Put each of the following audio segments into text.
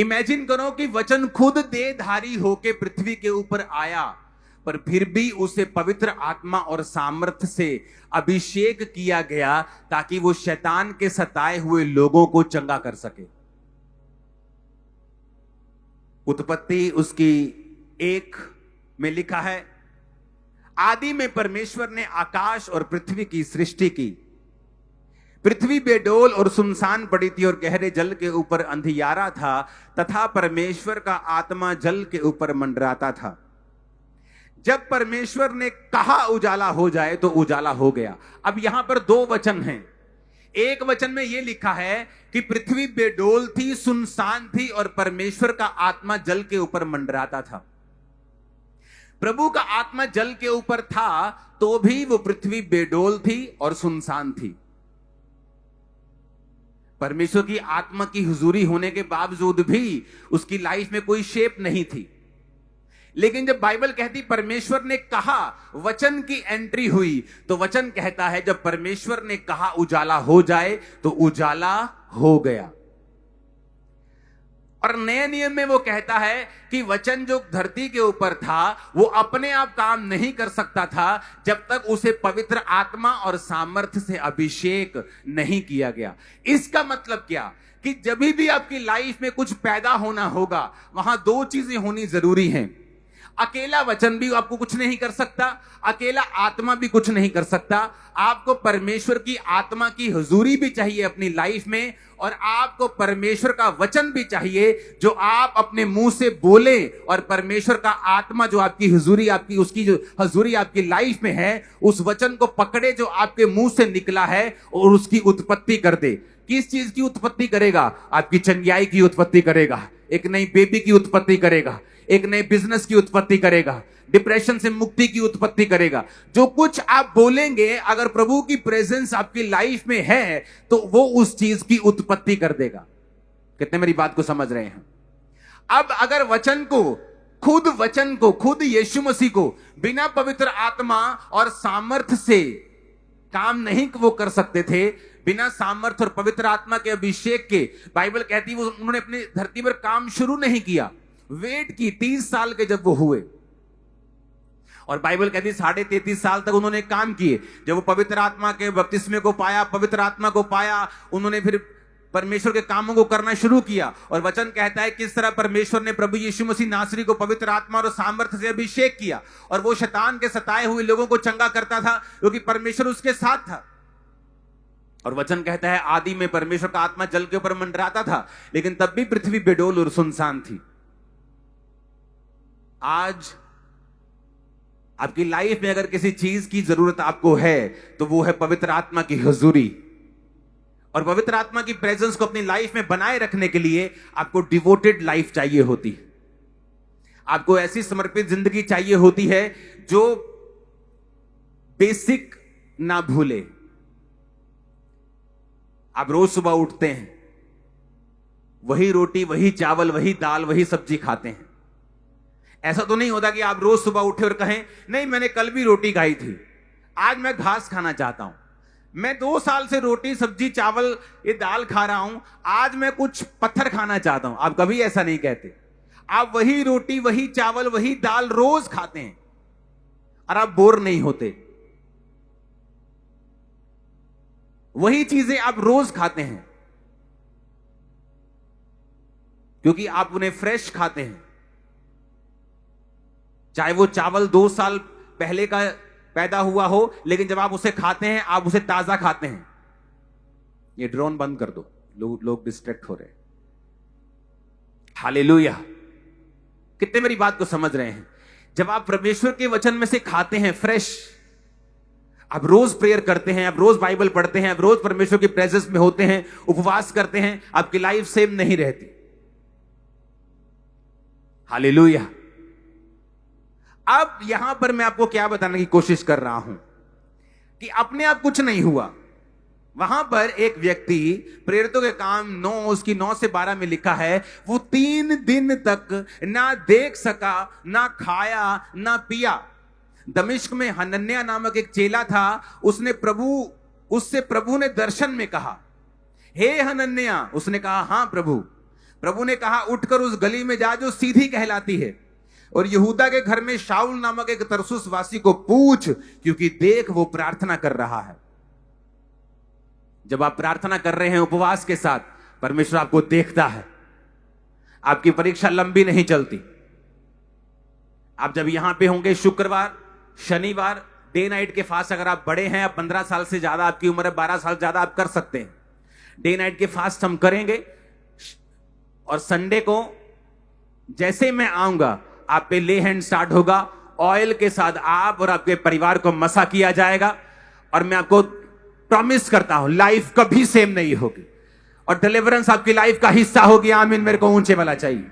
Imagine करो कि वचन खुद देहधारी होके पृथ्वी के ऊपर आया, पर फिर भी उसे पवित्र आत्मा और सामर्थ्य से अभिषेक किया गया ताकि वो शैतान के सताए हुए लोगों को चंगा कर सके। उत्पत्ति उसकी 1 में लिखा है, आदि में परमेश्वर ने आकाश और पृथ्वी की सृष्टि की। पृथ्वी बेडोल और सुनसान पड़ी थी और गहरे जल के ऊपर अंधियारा था तथा परमेश्वर का आत्मा जल के ऊपर मंडराता था। जब परमेश्वर ने कहा उजाला हो जाए तो उजाला हो गया। अब यहां पर 2 वचन हैं। एक वचन में यह लिखा है कि पृथ्वी बेडोल थी, सुनसान थी और परमेश्वर का आत्मा जल के ऊपर मंडराता था। प्रभु का आत्मा जल के ऊपर था तो भी वो पृथ्वी बेडोल थी और सुनसान थी। परमेश्वर की आत्मा की हुजूरी होने के बावजूद भी उसकी लाइफ में कोई शेप नहीं थी। लेकिन जब बाइबल कहती परमेश्वर ने कहा, वचन की एंट्री हुई, तो वचन कहता है जब परमेश्वर ने कहा उजाला हो जाए तो उजाला हो गया। और नए नियम में वो कहता है कि वचन जो धरती के ऊपर था वो अपने आप काम नहीं कर सकता था जब तक उसे पवित्र आत्मा और सामर्थ्य से अभिषेक नहीं किया गया। इसका मतलब क्या कि जब भी आपकी लाइफ में कुछ पैदा होना होगा, वहां 2 चीजें होनी जरूरी हैं। अकेला वचन भी आपको कुछ नहीं कर सकता, अकेला आत्मा भी कुछ नहीं कर सकता। आपको परमेश्वर की आत्मा की हुजूरी भी चाहिए अपनी लाइफ में, और आपको परमेश्वर का वचन भी चाहिए जो आप अपने मुंह से बोले, और परमेश्वर का आत्मा जो आपकी हुजूरी, आपकी उसकी जो हुजूरी आपकी लाइफ में है, उस वचन को पकड़े जो आपके मुंह से निकला है और उसकी उत्पत्ति कर दे। किस चीज की उत्पत्ति करेगा? आपकी चंगाई की उत्पत्ति करेगा, एक नई बेबी की उत्पत्ति करेगा, एक नए बिजनेस की उत्पत्ति करेगा, डिप्रेशन से मुक्ति की उत्पत्ति करेगा। जो कुछ आप बोलेंगे, अगर प्रभु की प्रेजेंस आपकी लाइफ में है तो वो उस चीज की उत्पत्ति कर देगा। कितने मेरी बात को समझ रहे हैं? अब अगर वचन को खुद यीशु मसीह को बिना पवित्र आत्मा और सामर्थ्य से काम नहीं वो कर सकते थे, बिना सामर्थ्य और पवित्र आत्मा के अभिषेक के, बाइबल कहती है उन्होंने अपनी धरती पर काम शुरू नहीं किया, वेट की 30 साल के जब वो हुए। और बाइबल कहती है 33.5 साल तक उन्होंने काम किए। जब वो पवित्र आत्मा के बपतिस्मे को पाया, पवित्र आत्मा को पाया, उन्होंने फिर परमेश्वर के कामों को करना शुरू किया। और वचन कहता है किस तरह परमेश्वर ने प्रभु यीशु मसीह नासरी को पवित्र आत्मा और सामर्थ्य से अभिषेक किया, और वो शैतान के सताए हुए लोगों को चंगा करता था क्योंकि परमेश्वर उसके साथ था। और वचन कहता है आदि में परमेश्वर का आत्मा जल के ऊपर मंडराता था, लेकिन तब भी पृथ्वी बेडोल और सुनसान थी। आज आपकी लाइफ में अगर किसी चीज की जरूरत आपको है तो वो है पवित्र आत्मा की हुजूरी। और पवित्र आत्मा की प्रेजेंस को अपनी लाइफ में बनाए रखने के लिए आपको डिवोटेड लाइफ चाहिए होती है। आपको ऐसी समर्पित जिंदगी चाहिए होती है जो बेसिक ना भूले। आप रोज सुबह उठते हैं, वही रोटी, वही चावल, वही दाल, वही सब्जी खाते हैं। ऐसा तो नहीं होता कि आप रोज सुबह उठे और कहें नहीं मैंने कल भी रोटी खाई थी, आज मैं घास खाना चाहता हूं, मैं 2 साल से रोटी सब्जी चावल ये दाल खा रहा हूं, आज मैं कुछ पत्थर खाना चाहता हूं। आप कभी ऐसा नहीं कहते। आप वही रोटी, वही चावल, वही दाल रोज खाते हैं और आप बोर नहीं होते। वही चीजें आप रोज खाते हैं क्योंकि आप उन्हें फ्रेश खाते हैं। चाहे वो चावल 2 साल पहले का पैदा हुआ हो, लेकिन जब आप उसे खाते हैं आप उसे ताजा खाते हैं। ये ड्रोन बंद कर दो, लोग डिस्ट्रैक्ट हो रहे हैं। हालेलुया। कितने मेरी बात को समझ रहे हैं? जब आप परमेश्वर के वचन में से खाते हैं फ्रेश, आप रोज प्रेयर करते हैं, आप रोज बाइबल पढ़ते हैं, आप रोज परमेश्वर की प्रेजेंस में होते हैं, उपवास करते हैं, आपकी लाइफ सेम नहीं रहती। हालेलुया। अब यहां पर मैं आपको क्या बताने की कोशिश कर रहा हूं कि अपने आप कुछ नहीं हुआ। वहां पर एक व्यक्ति, प्रेरितों के काम 9 उसकी 9 से 12 में लिखा है, वो 3 दिन तक ना देख सका, ना खाया, ना पिया। दमिश्क में हनन्याह नामक एक चेला था, उससे प्रभु ने दर्शन में कहा, हे हनन्याह। उसने कहा हाँ प्रभु। प्रभु ने कहा उठकर उस गली में जा जो सीधी कहलाती है, और यहूदा के घर में शाऊल नामक एक तरसुस वासी को पूछ, क्योंकि देख वो प्रार्थना कर रहा है। जब आप प्रार्थना कर रहे हैं उपवास के साथ, परमेश्वर आपको देखता है। आपकी परीक्षा लंबी नहीं चलती। आप जब यहां पे होंगे शुक्रवार शनिवार डे नाइट के फास्ट, अगर आप बड़े हैं, आप 15 साल से ज्यादा आपकी उम्र है, 12 साल ज्यादा आप कर सकते हैं, डे नाइट के फास्ट हम करेंगे। और संडे को जैसे मैं आऊंगा आप पे ले हैंड स्टार्ट होगा, ऑयल के साथ आप और आपके परिवार को मसा किया जाएगा, और मैं आपको प्रॉमिस करता हूं लाइफ कभी सेम नहीं होगी, और डिलीवरेंस आपकी लाइफ का हिस्सा होगी। आमीन। मेरे को ऊंचे वाला चाहिए।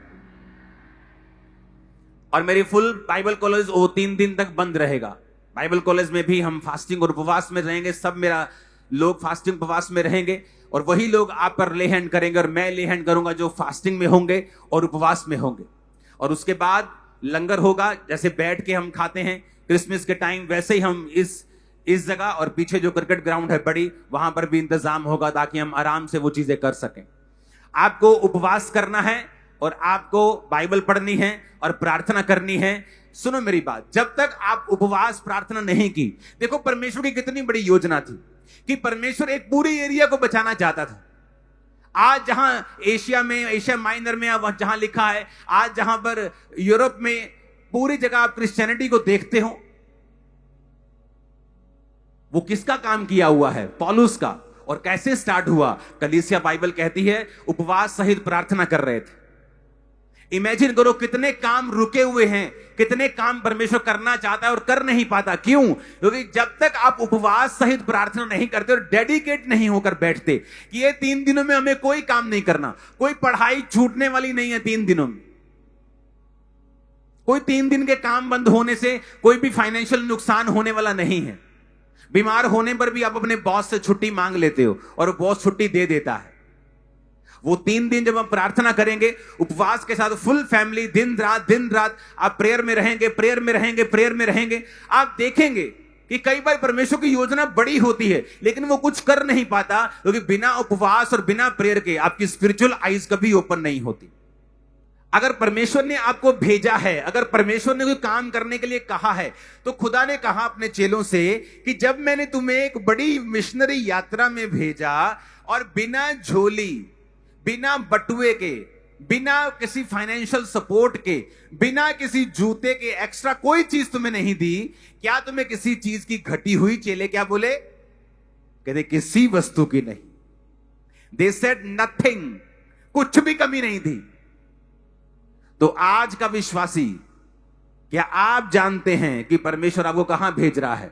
और मेरी फुल बाइबल कॉलेज वो 3 दिन तक बंद रहेगा। बाइबल कॉलेज में भी हम फास्टिंग और उपवास में रहेंगे। सब मेरा लोग फास्टिंग उपवास में रहेंगे, और वही लोग आप पर ले हैंड करेंगे, और मैं ले हैंड करूंगा जो फास्टिंग में होंगे और उपवास में होंगे। और उसके बाद लंगर होगा, जैसे बैठ के हम खाते हैं क्रिसमस के टाइम, वैसे ही हम इस जगह और पीछे जो क्रिकेट ग्राउंड है बड़ी, वहां पर भी इंतजाम होगा ताकि हम आराम से वो चीजें कर सकें। आपको उपवास करना है और आपको बाइबल पढ़नी है और प्रार्थना करनी है। सुनो मेरी बात, जब तक आप उपवास प्रार्थना नहीं की, देखो परमेश्वर की कितनी बड़ी योजना थी कि परमेश्वर एक पूरी एरिया को बचाना चाहता था। आज जहां एशिया माइनर में जहां लिखा है, आज जहां पर यूरोप में पूरी जगह आप क्रिश्चियनिटी को देखते हो, वो किसका काम किया हुआ है? पौलुस का। और कैसे स्टार्ट हुआ? कलीसिया बाइबल कहती है उपवास सहित प्रार्थना कर रहे थे। इमेजिन करो कितने काम रुके हुए हैं, कितने काम परमेश्वर करना चाहता है और कर नहीं पाता। क्यों? क्योंकि जब तक आप उपवास सहित प्रार्थना नहीं करते और डेडिकेट नहीं होकर बैठते कि ये 3 दिनों में हमें कोई काम नहीं करना, कोई पढ़ाई छूटने वाली नहीं है 3 दिनों में, कोई 3 दिन के काम बंद होने से कोई भी फाइनेंशियल नुकसान होने वाला नहीं है। बीमार होने पर भी आप अपने बॉस से छुट्टी मांग लेते हो और बॉस छुट्टी दे देता है। वो 3 दिन जब हम प्रार्थना करेंगे उपवास के साथ, फुल फैमिली दिन रात आप प्रेयर में रहेंगे, आप देखेंगे कि कई बार परमेश्वर की योजना बड़ी होती है लेकिन वो कुछ कर नहीं पाता, क्योंकि बिना उपवास और बिना प्रेयर के आपकी स्पिरिचुअल आईज कभी ओपन नहीं होती। अगर परमेश्वर ने आपको भेजा है, अगर परमेश्वर ने कोई काम करने के लिए कहा है, तो खुदा ने कहा अपने चेलों से कि जब मैंने तुम्हें एक बड़ी मिशनरी यात्रा में भेजा और बिना झोली, बिना बटुए के, बिना किसी फाइनेंशियल सपोर्ट के, बिना किसी जूते के एक्स्ट्रा कोई चीज तुम्हें नहीं दी, क्या तुम्हें किसी चीज की घटी हुई? चेले क्या बोले? कहते किसी वस्तु की नहीं। दे सेड नथिंग, कुछ भी कमी नहीं थी। तो आज का विश्वासी, क्या आप जानते हैं कि परमेश्वर आपको कहां भेज रहा है?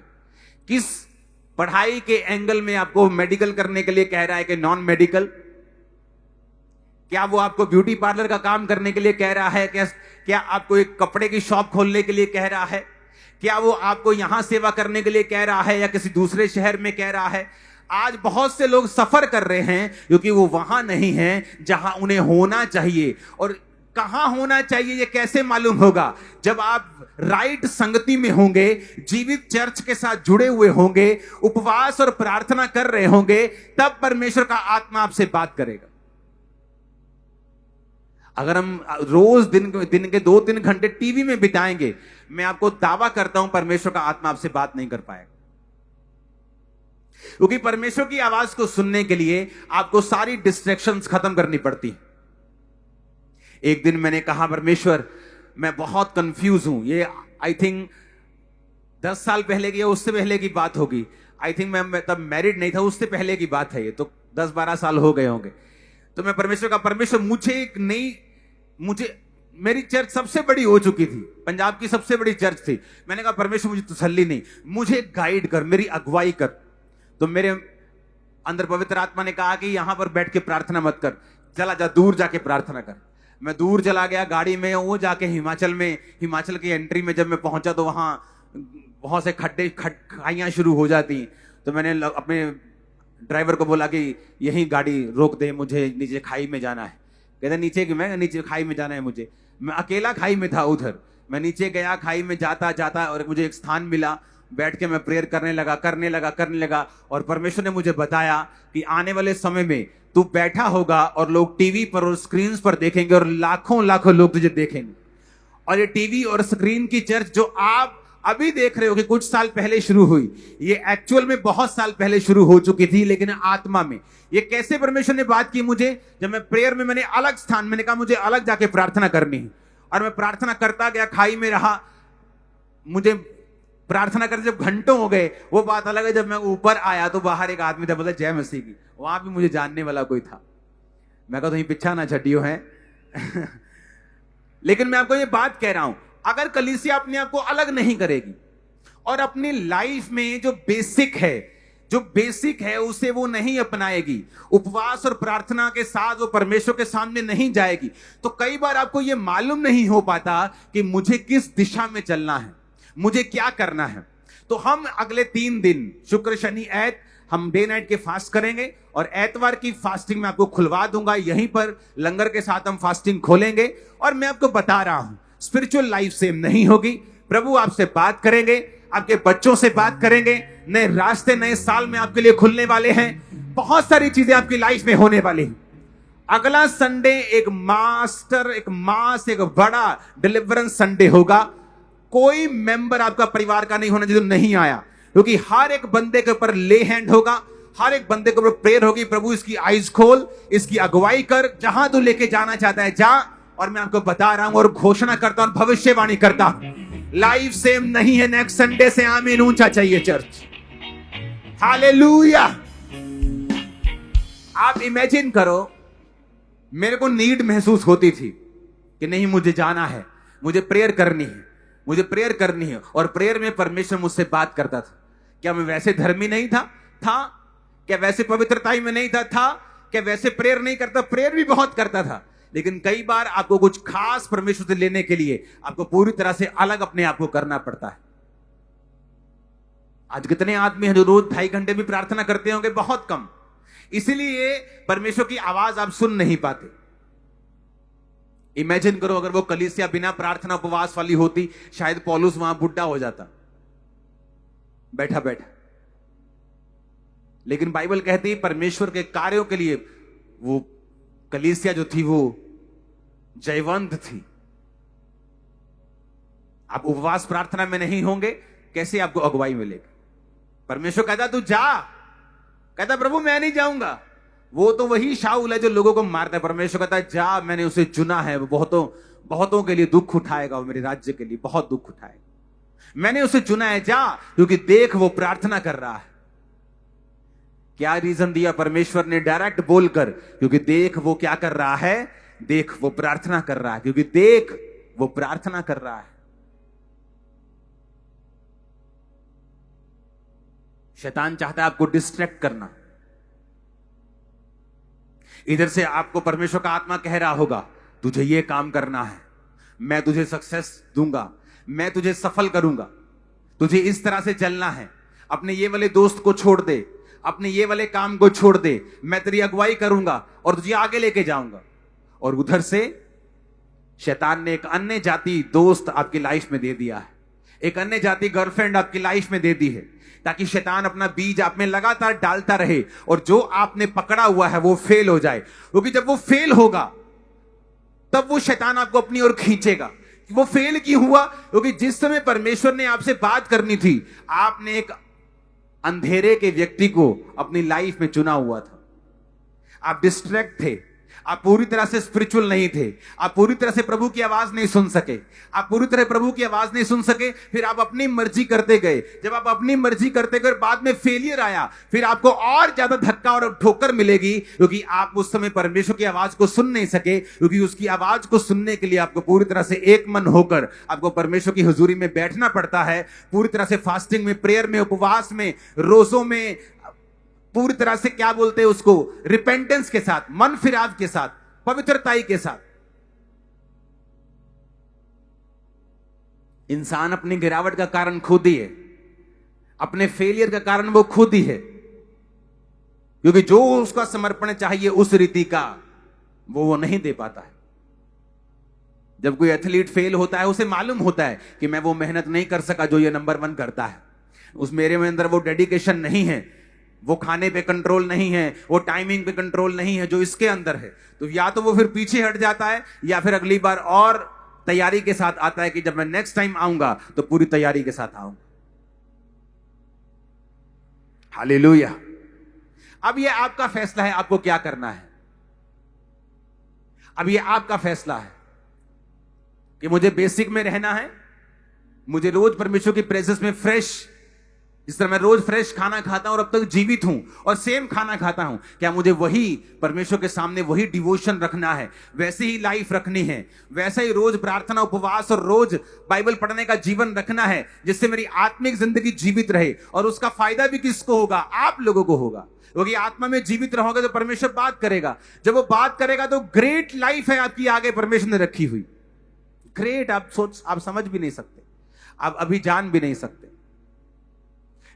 किस पढ़ाई के एंगल में आपको मेडिकल करने के लिए कह रहा है कि नॉन मेडिकल? क्या वो आपको ब्यूटी पार्लर का काम करने के लिए कह रहा है? क्या आपको एक कपड़े की शॉप खोलने के लिए कह रहा है? क्या वो आपको यहां सेवा करने के लिए कह रहा है या किसी दूसरे शहर में कह रहा है? आज बहुत से लोग सफर कर रहे हैं क्योंकि वो वहां नहीं है जहां उन्हें होना चाहिए। और कहां होना चाहिए ये कैसे मालूम होगा? जब आप राइट संगति में होंगे, जीवित चर्च के साथ जुड़े हुए होंगे, उपवास और प्रार्थना कर रहे होंगे, तब परमेश्वर का आत्मा आपसे बात करेगा। अगर हम रोज दिन के 2-3 घंटे टीवी में बिताएंगे, मैं आपको दावा करता हूं परमेश्वर का आत्मा आपसे बात नहीं कर पाएगा। क्योंकि परमेश्वर की आवाज को सुनने के लिए आपको सारी डिस्ट्रैक्शंस खत्म करनी पड़ती हैं। एक दिन मैंने कहा परमेश्वर मैं बहुत कंफ्यूज हूं, ये आई थिंक 10 साल पहले की या उससे पहले की बात होगी। आई थिंक मैं तब मैरिड नहीं था, उससे पहले की बात है, ये तो 10-12 साल हो गए होंगे। तो मैं परमेश्वर का, परमेश्वर मुझे मेरी चर्च सबसे बड़ी हो चुकी थी, पंजाब की सबसे बड़ी चर्च थी। मैंने कहा परमेश्वर मुझे तसल्ली नहीं, मुझे गाइड कर, मेरी अगुवाई कर। तो मेरे अंदर पवित्र आत्मा ने कहा कि यहां पर बैठ के प्रार्थना मत कर, चला जा दूर जाके प्रार्थना कर। मैं दूर चला गया गाड़ी में, वो जाके हिमाचल की एंट्री में जब मैं पहुंचा तो वहां बहुत से खाइयां शुरू हो जाती। तो मैंने अपने ड्राइवर को बोला कि यहीं गाड़ी रोक दे, मुझे नीचे खाई में जाना है। कहते नीचे कि मैं नीचे खाई में जाना है मैं अकेला खाई में था उधर। मैं नीचे गया, खाई में जाता और मुझे एक स्थान मिला, बैठ के मैं प्रेयर करने लगा और परमेश्वर ने मुझे बताया कि आने वाले समय में तू बैठा होगा और लोग टीवी पर और स्क्रीन पर देखेंगे और लाखों लाखों लोग तुझे देखेंगे। और ये टीवी और स्क्रीन की चर्च जो आप अभी देख रहे हो कि कुछ साल पहले शुरू हुई, ये एक्चुअल में बहुत साल पहले शुरू हो चुकी थी, लेकिन आत्मा में। ये कैसे परमेश्वर ने बात की मुझे, जब मैं प्रेयर में मैंने अलग स्थान, मैंने कहा मुझे अलग जाके प्रार्थना करनी है, और मैं प्रार्थना करता गया, खाई में रहा। मुझे प्रार्थना करते जब घंटों हो गए, वो बात अलग है। जब मैं ऊपर आया तो बाहर एक आदमी था, बोला जय मसीह की। वहां भी मुझे जानने वाला कोई था। मैं कहा तो पीछा ना छटियो है लेकिन मैं आपको ये बात कह रहा हूं, अगर कलीसिया अपने आप को अलग नहीं करेगी और अपनी लाइफ में जो बेसिक है उसे वो नहीं अपनाएगी, उपवास और प्रार्थना के साथ वो परमेश्वर के सामने नहीं जाएगी, तो कई बार आपको ये मालूम नहीं हो पाता कि मुझे किस दिशा में चलना है, मुझे क्या करना है। तो हम अगले 3 दिन शुक्र शनि ऐत हम डे नाइट के फास्ट करेंगे, और एतवार की फास्टिंग मैं आपको खुलवा दूंगा। यहीं पर लंगर के साथ हम फास्टिंग खोलेंगे, और मैं आपको बता रहा हूं स्पिरिचुअल लाइफ सेम नहीं होगी। प्रभु आपसे बात करेंगे, आपके बच्चों से बात करेंगे, नए रास्ते नए साल में आपके लिए खुलने वाले हैं, बहुत सारी चीजें आपकी लाइफ में होने वाली हैं। अगला संडे एक बड़ा डिलीवरेंस संडे होगा। कोई मेंबर आपका परिवार का नहीं होना जो नहीं आया, क्योंकि हर एक बंदे के ऊपर ले हैंड होगा, हर एक बंदे के ऊपर प्रेयर होगी। प्रभु इसकी आईज खोल, इसकी अगुवाई कर, जहां तू लेके जाना चाहता है जा। और मैं आपको बता रहा हूं और घोषणा करता हूं, भविष्यवाणी करता हूं, लाइफ सेम नहीं है नेक्स्ट संडे से। आमीन ऊंचा चाहिए चर्च। हालेलुया। आप इमेजिन करो, मेरे को नीड महसूस होती थी कि नहीं मुझे जाना है, मुझे प्रेयर करनी है, और प्रेयर में परमेश्वर मुझसे बात करता था। क्या मैं वैसे धर्मी नहीं था? क्या वैसे पवित्रताई में नहीं था? क्या वैसे प्रेयर नहीं करता? प्रेयर भी बहुत करता था, लेकिन कई बार आपको कुछ खास परमेश्वर से लेने के लिए आपको पूरी तरह से अलग अपने आप को करना पड़ता है। आज कितने आदमी हैं जो रोज 2.5 घंटे भी प्रार्थना करते होंगे? बहुत कम। इसीलिए परमेश्वर की आवाज आप सुन नहीं पाते। इमेजिन करो, अगर वो कलीसिया बिना प्रार्थना उपवास वाली होती, शायद पौलुस वहां बुढ़ा हो जाता बैठा। लेकिन बाइबल कहती है परमेश्वर के कार्यों के लिए वो कलीसिया जो थी वो जयवंत थी। आप उपवास प्रार्थना में नहीं होंगे, कैसे आपको अगुवाई मिलेगी? परमेश्वर कहता तू जा, कहता प्रभु मैं नहीं जाऊंगा। वो तो वही शाऊल है जो लोगों को मारता है। परमेश्वर कहता है जा, मैंने उसे चुना है, वो बहुतों के लिए दुख उठाएगा, वो मेरे राज्य के लिए बहुत दुख उठाएगा। मैंने उसे चुना है, जा, क्योंकि देख वो प्रार्थना कर रहा है। क्या रीजन दिया परमेश्वर ने डायरेक्ट बोलकर? क्योंकि देख वो क्या कर रहा है, देख वो प्रार्थना कर रहा है, क्योंकि देख वो प्रार्थना कर रहा है। शैतान चाहता है आपको डिस्ट्रैक्ट करना। इधर से आपको परमेश्वर का आत्मा कह रहा होगा तुझे ये काम करना है, मैं तुझे सक्सेस दूंगा, मैं तुझे सफल करूंगा, तुझे इस तरह से चलना है, अपने ये वाले दोस्त को छोड़ दे, अपने ये वाले काम को छोड़ दे, मैं तेरी अगुवाई करूंगा और तुझे आगे लेके जाऊंगा। और उधर से शैतान ने एक अन्य जाति दोस्त आपकी लाइफ में दे दिया है, एक अन्य जाति गर्लफ्रेंड आपकी लाइफ में दे दी है, ताकि शैतान अपना बीज आप में लगातार डालता रहे और जो आपने पकड़ा हुआ है वो फेल हो जाए। क्योंकि जब वो फेल होगा तब वो शैतान आपको अपनी ओर खींचेगा। वो फेल क्यों हुआ? क्योंकि जिस समय परमेश्वर ने आपसे बात करनी थी, आपने एक अंधेरे के व्यक्ति को अपनी लाइफ में चुना हुआ था। आप डिस्ट्रैक्ट थे, आप पूरी तरह से स्पिरिचुअल नहीं थे, आप पूरी तरह से प्रभु की आवाज नहीं सुन सके, आप पूरी तरह प्रभु की आवाज नहीं सुन सके। फिर आप अपनी मर्जी करते गए। जब आप अपनी मर्जी करते गए, बाद में फेलियर आया, फिर आपको और ज्यादा धक्का और ठोकर मिलेगी, क्योंकि आप उस समय परमेश्वर की आवाज को सुन नहीं सके। क्योंकि उसकी आवाज को सुनने के लिए आपको पूरी तरह से एक मन होकर आपको परमेश्वर की हुजूरी में बैठना पड़ता है। पूरी तरह से फास्टिंग में, प्रेयर में, उपवास में, रोजों में, पूरी तरह से क्या बोलते हैं उसको, रिपेंटेंस के साथ, मन फिराव के साथ, पवित्रताई के साथ। इंसान अपनी गिरावट का कारण खुद ही है, अपने फेलियर का कारण वो खुद ही है। क्योंकि जो उसका समर्पण चाहिए उस रीति का वो नहीं दे पाता है। जब कोई एथलीट फेल होता है, उसे मालूम होता है कि मैं वो मेहनत नहीं कर सका जो ये नंबर 1 करता है। उस मेरे में अंदर वो डेडिकेशन नहीं है, वो खाने पे कंट्रोल नहीं है, वो टाइमिंग पे कंट्रोल नहीं है जो इसके अंदर है, तो या तो वो फिर पीछे हट जाता है या फिर अगली बार और तैयारी के साथ आता है कि जब मैं नेक्स्ट टाइम आऊंगा तो पूरी तैयारी के साथ आऊंगा। हालेलुया। अब ये आपका फैसला है, आपको क्या करना है। अब ये आपका फैसला है कि मुझे बेसिक में रहना है, मुझे रोज परमेश्वर की प्रेजेंस में फ्रेश, जिस तरह मैं रोज फ्रेश खाना खाता हूं और अब तक जीवित हूं और सेम खाना खाता हूं, क्या मुझे वही परमेश्वर के सामने वही डिवोशन रखना है, वैसे ही लाइफ रखनी है, वैसा ही रोज प्रार्थना उपवास और रोज बाइबल पढ़ने का जीवन रखना है जिससे मेरी आत्मिक जिंदगी जीवित रहे। और उसका फायदा भी किसको होगा? आप लोगों को होगा, क्योंकि आत्मा में जीवित रहोगे तो परमेश्वर बात करेगा। जब वो बात करेगा तो ग्रेट लाइफ है आपकी आगे परमेश्वर ने रखी हुई, ग्रेट। आप समझ भी नहीं सकते, आप अभी जान भी नहीं सकते।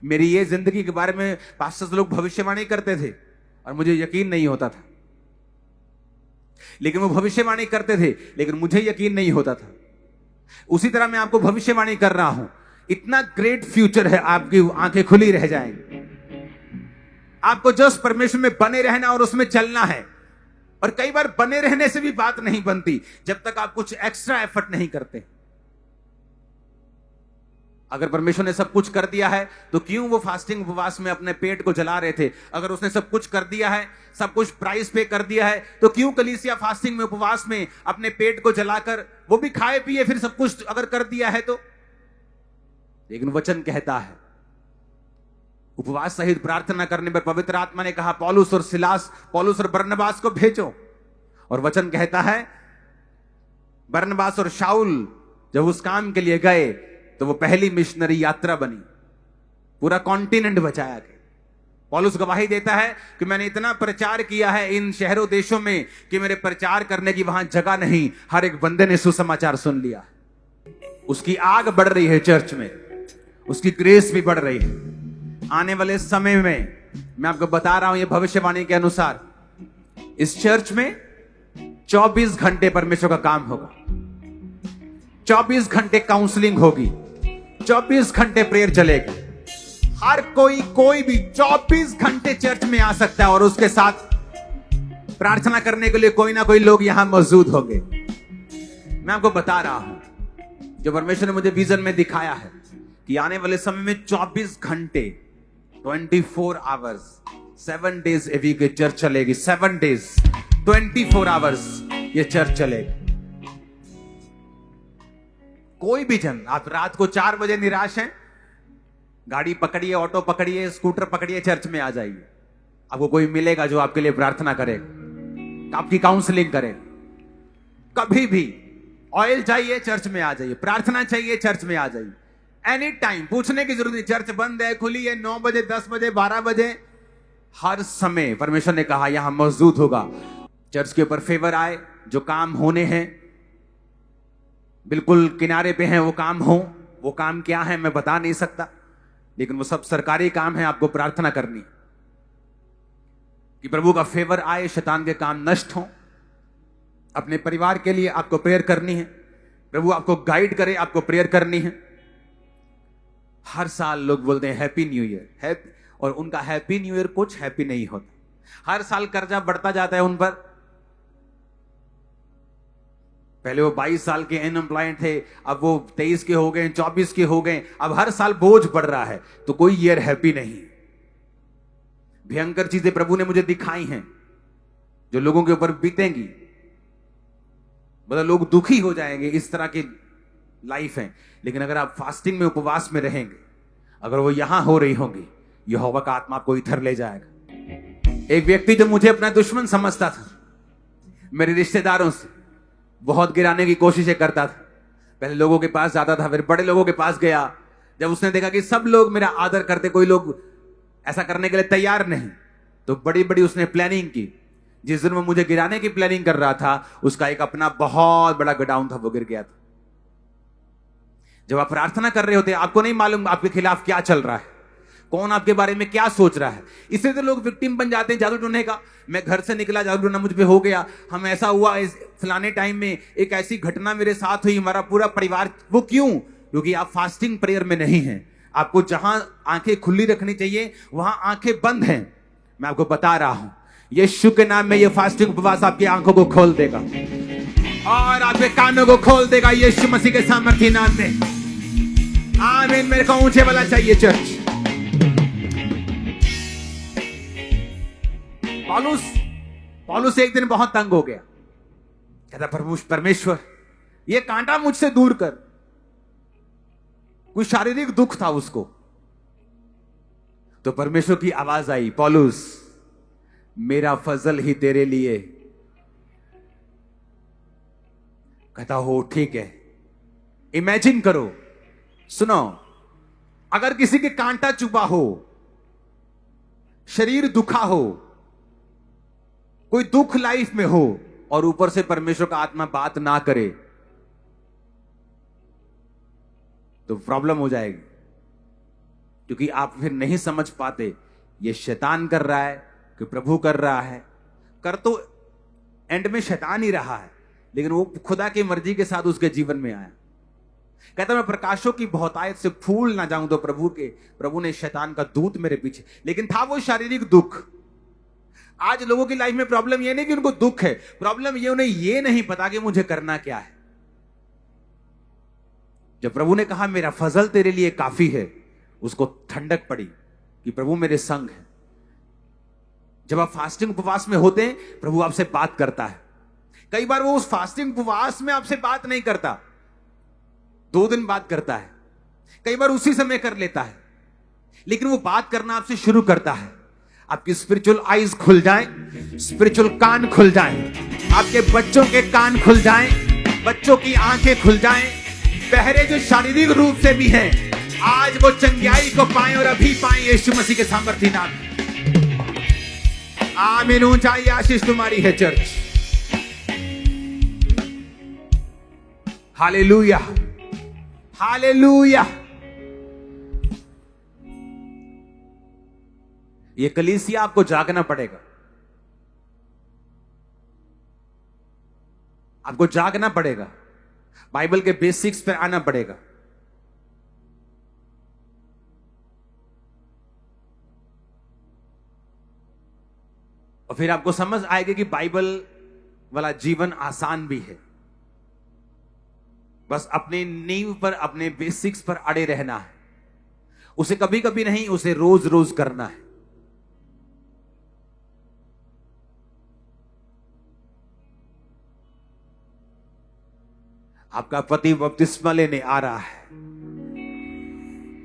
मेरी ये जिंदगी के बारे में पास्टर्स लोग भविष्यवाणी करते थे और मुझे यकीन नहीं होता था, लेकिन वो भविष्यवाणी करते थे लेकिन मुझे यकीन नहीं होता था। उसी तरह मैं आपको भविष्यवाणी कर रहा हूं, इतना ग्रेट फ्यूचर है, आपकी आंखें खुली रह जाएंगी। आपको जस्ट परमेश्वर में बने रहना और उसमें चलना है। और कई बार बने रहने से भी बात नहीं बनती जब तक आप कुछ एक्स्ट्रा एफर्ट नहीं करते। अगर परमेश्वर ने सब कुछ कर दिया है तो क्यों वो फास्टिंग उपवास में अपने पेट को जला रहे थे? अगर उसने सब कुछ कर दिया है, सब कुछ प्राइस पे कर दिया है, तो क्यों कलीसिया फास्टिंग में उपवास में अपने पेट को जलाकर वो भी खाए पिए फिर सब कुछ अगर कर दिया है तो? लेकिन वचन कहता है उपवास सहित प्रार्थना करने पर पवित्र आत्मा ने कहा पौलुस और बरनबास को भेजो। और वचन कहता है बरनबास और शाऊल जब उस काम के लिए गए तो वो पहली मिशनरी यात्रा बनी, पूरा कॉन्टिनेंट बचाया गया। पौलुस गवाही देता है कि मैंने इतना प्रचार किया है इन शहरों देशों में कि मेरे प्रचार करने की वहां जगह नहीं, हर एक बंदे ने सुसमाचार सुन लिया। उसकी आग बढ़ रही है चर्च में, उसकी ग्रेस भी बढ़ रही है। आने वाले समय में मैं आपको बता रहा हूं, ये भविष्यवाणी के अनुसार इस चर्च में 24 घंटे परमेश्वर का काम होगा, 24 घंटे काउंसलिंग होगी, 24 घंटे प्रेयर चलेगी। हर कोई भी 24 घंटे चर्च में आ सकता है और उसके साथ प्रार्थना करने के लिए कोई ना कोई लोग यहां मौजूद होंगे। मैं आपको बता रहा हूं जो परमेश्वर ने मुझे विजन में दिखाया है कि आने वाले समय में 24 घंटे 24 hours 7 days a week church चलेगी। 7 डेज 24 आवर्स ये चर्च चलेगी। कोई भी जन, आप रात को 4 बजे निराश हैं, गाड़ी पकड़िए, ऑटो पकड़िए, स्कूटर पकड़िए, चर्च में आ जाइए। आपको कोई मिलेगा जो आपके लिए प्रार्थना करेगा, आपकी काउंसलिंग करेगा। कभी भी ऑयल चाहिए चर्च में आ जाइए, प्रार्थना चाहिए चर्च में आ जाइए। एनी टाइम, पूछने की जरूरत नहीं, चर्च बंद है, खुली है, 9 बजे, 10 बजे, 12 बजे, हर समय परमेश्वर ने कहा यहां मौजूद होगा। चर्च के ऊपर फेवर आए, जो काम होने हैं बिल्कुल किनारे पे हैं, वो काम हो। वो काम क्या है मैं बता नहीं सकता, लेकिन वो सब सरकारी काम है। आपको प्रार्थना करनी कि प्रभु का फेवर आए, शैतान के काम नष्ट हो। अपने परिवार के लिए आपको प्रेयर करनी है, प्रभु आपको गाइड करे, आपको प्रेयर करनी है। हर साल लोग बोलते हैं हैप्पी न्यू ईयर, और उनका हैप्पी न्यू ईयर कुछ हैप्पी नहीं होता। हर साल कर्जा बढ़ता जाता है उन पर। पहले वो 22 साल के अनएम्प्लॉयड थे, अब वो 23 के हो गए, 24 के हो गए, अब हर साल बोझ बढ़ रहा है, तो कोई ईयर हैप्पी नहीं। भयंकर चीजें प्रभु ने मुझे दिखाई हैं जो लोगों के ऊपर बीतेंगी, मतलब लोग दुखी हो जाएंगे। इस तरह की लाइफ है। लेकिन अगर आप फास्टिंग में, उपवास में रहेंगे, अगर वो यहां हो रही होंगी, यहोवा का आत्मा आपको इधर ले जाएगा। एक व्यक्ति जो मुझे अपना दुश्मन समझता था, मेरे रिश्तेदारों से बहुत गिराने की कोशिशें करता था। पहले लोगों के पास जाता था, फिर बड़े लोगों के पास गया। जब उसने देखा कि सब लोग मेरा आदर करते, कोई लोग ऐसा करने के लिए तैयार नहीं, तो बड़ी बड़ी उसने प्लानिंग की। जिस दिन वो मुझे गिराने की प्लानिंग कर रहा था, उसका एक अपना बहुत बड़ा गोडाउन था, वो गिर गया था। जब आप प्रार्थना कर रहे होते, आपको नहीं मालूम आपके खिलाफ क्या चल रहा है, कौन आपके बारे में क्या सोच रहा है। इसलिए तो लोग विक्टिम बन जाते हैं जादू टोने का। मैं घर से निकला, जादू टोना मुझ पे हो गया, हम ऐसा हुआ, इस फलाने टाइम में एक ऐसी घटना मेरे साथ हुई, हमारा पूरा परिवार। वो क्यों? क्योंकि आप फास्टिंग प्रेयर में नहीं हैं, आपको जहां आंखें खुली रखनी चाहिए वहां आंखें बंद हैं। मैं आपको बता रहा हूं, यीशु के नाम में ये फास्टिंग उपवास आपकी आंखों को खोल देगा और आपके कानों को खोल देगा यीशु मसीह के सामर्थ्य नाम में। आमीन। मेरे को ऊंचे वाला चाहिए चर्च। पौलुस एक दिन बहुत तंग हो गया। कहता प्रभु परमेश्वर, ये कांटा मुझसे दूर कर। कोई शारीरिक दुख था उसको। तो परमेश्वर की आवाज आई, पौलुस मेरा फजल ही तेरे लिए। कहता हो ठीक है। इमेजिन करो, सुनो, अगर किसी के कांटा चुभा हो, शरीर दुखा हो, कोई दुख लाइफ में हो और ऊपर से परमेश्वर का आत्मा बात ना करे तो प्रॉब्लम हो जाएगी, क्योंकि आप फिर नहीं समझ पाते ये शैतान कर रहा है कि प्रभु कर रहा है। कर तो एंड में शैतान ही रहा है, लेकिन वो खुदा की मर्जी के साथ उसके जीवन में आया। कहता मैं प्रकाशों की बहुतायत से फूल ना जाऊं तो प्रभु ने शैतान का दूत मेरे पीछे, लेकिन था वो शारीरिक दुख। आज लोगों की लाइफ में प्रॉब्लम ये नहीं कि उनको दुख है, प्रॉब्लम ये उन्हें ये नहीं पता कि मुझे करना क्या है। जब प्रभु ने कहा मेरा फजल तेरे लिए काफी है, उसको ठंडक पड़ी कि प्रभु मेरे संग है। जब आप फास्टिंग उपवास में होते हैं, प्रभु आपसे बात करता है। कई बार वो उस फास्टिंग उपवास में आपसे बात नहीं करता, 2 दिन बात करता है, कई बार उसी समय कर लेता है, लेकिन वो बात करना आपसे शुरू करता है। आपकी स्पिरिचुअल आईज खुल जाएं, स्पिरिचुअल कान खुल जाएं, आपके बच्चों के कान खुल जाएं, बच्चों की आंखें खुल जाएं, बहरे जो शारीरिक रूप से भी हैं, आज वो चंगियाई को पाएं और अभी पाएं यीशु मसीह के सामर्थ्य नाम। आमीन। ऊंचाई आशीष तुम्हारी है चर्च। Hallelujah, hallelujah. ये कलीसिया आपको जागना पड़ेगा, आपको जागना पड़ेगा, बाइबल के बेसिक्स पर आना पड़ेगा। और फिर आपको समझ आएगी कि बाइबल वाला जीवन आसान भी है। बस अपने नींव पर, अपने बेसिक्स पर अड़े रहना है। उसे कभी कभी नहीं, उसे रोज रोज करना है। आपका पति बपतिस्मा लेने आ रहा है,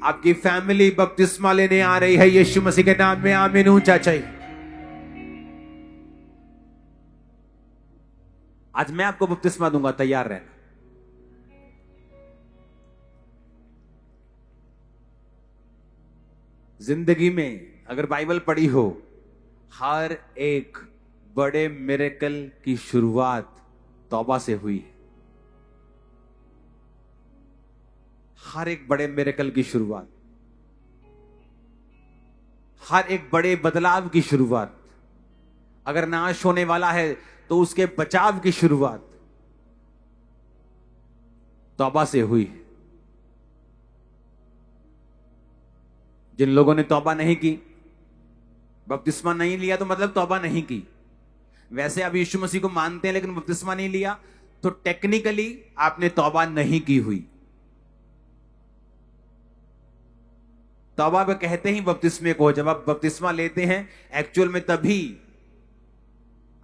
आपकी फैमिली बपतिस्मा लेने आ रही है यीशु मसीह के नाम में। आमीन। ऊंचा चाहिए। आज मैं आपको बपतिस्मा दूंगा, तैयार रहना। जिंदगी में अगर बाइबल पढ़ी हो, हर एक बड़े मिरेकल की शुरुआत तौबा से हुई है। हर एक बड़े मिरेकल की शुरुआत, हर एक बड़े बदलाव की शुरुआत, अगर नाश होने वाला है तो उसके बचाव की शुरुआत तौबा से हुई है। जिन लोगों ने तौबा नहीं की, बपतिस्मा नहीं लिया, तो मतलब तौबा नहीं की। वैसे आप यीशु मसीह को मानते हैं लेकिन बपतिस्मा नहीं लिया, तो टेक्निकली आपने तौबा नहीं की हुई। तौबा पे कहते ही बपतिस्मे को। जब आप बपतिस्मा लेते हैं एक्चुअल में, तभी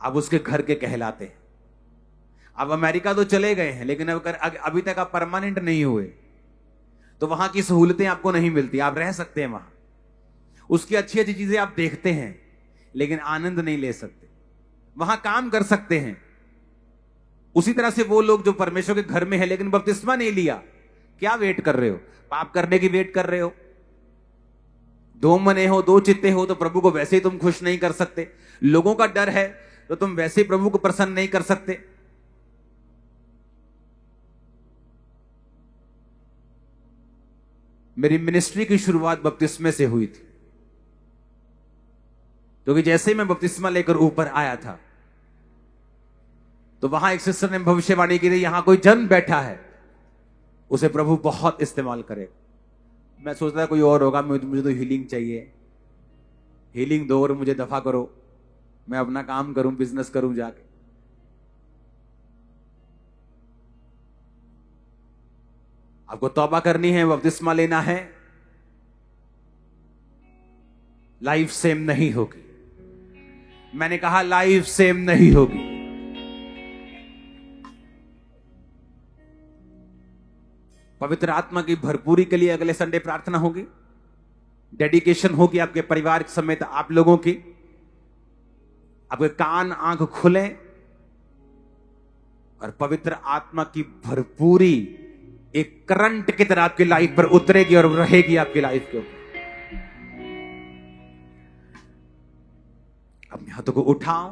आप उसके घर के कहलाते हैं। आप अमेरिका तो चले गए हैं, लेकिन अभी तक आप परमानेंट नहीं हुए, तो वहां की सहूलतें आपको नहीं मिलती। आप रह सकते हैं वहां, उसकी अच्छी अच्छी चीजें आप देखते हैं, लेकिन आनंद नहीं ले सकते। वहां काम कर सकते हैं। उसी तरह से वो लोग जो परमेश्वर के घर में है लेकिन बपतिस्मा नहीं लिया, क्या वेट कर रहे हो? पाप करने की वेट कर रहे हो? दो मने हो, दो चित्ते हो, तो प्रभु को वैसे ही तुम खुश नहीं कर सकते। लोगों का डर है तो तुम वैसे ही प्रभु को प्रसन्न नहीं कर सकते। मेरी मिनिस्ट्री की शुरुआत बपतिस्मे से हुई थी, क्योंकि जैसे ही मैं बपतिस्मा लेकर ऊपर आया था तो वहां एक सिस्टर ने भविष्यवाणी की थी, यहां कोई जन बैठा है, उसे प्रभु बहुत इस्तेमाल करेगा, मैं सोचता कोई और होगा, मुझे तो हीलिंग चाहिए, हीलिंग दो और मुझे दफा करो, मैं अपना काम करूं, बिजनेस करूं जाके। आपको तौबा करनी है, बपतिस्मा लेना है, लाइफ सेम नहीं होगी। मैंने कहा लाइफ सेम नहीं होगी। पवित्र आत्मा की भरपूरी के लिए अगले संडे प्रार्थना होगी, डेडिकेशन होगी आपके परिवार समेत आप लोगों की। आपके कान आंख खुले और पवित्र आत्मा की भरपूरी एक करंट की तरह आपकी लाइफ पर उतरेगी और रहेगी आपकी लाइफ के ऊपर। अपने हाथों को उठाओ,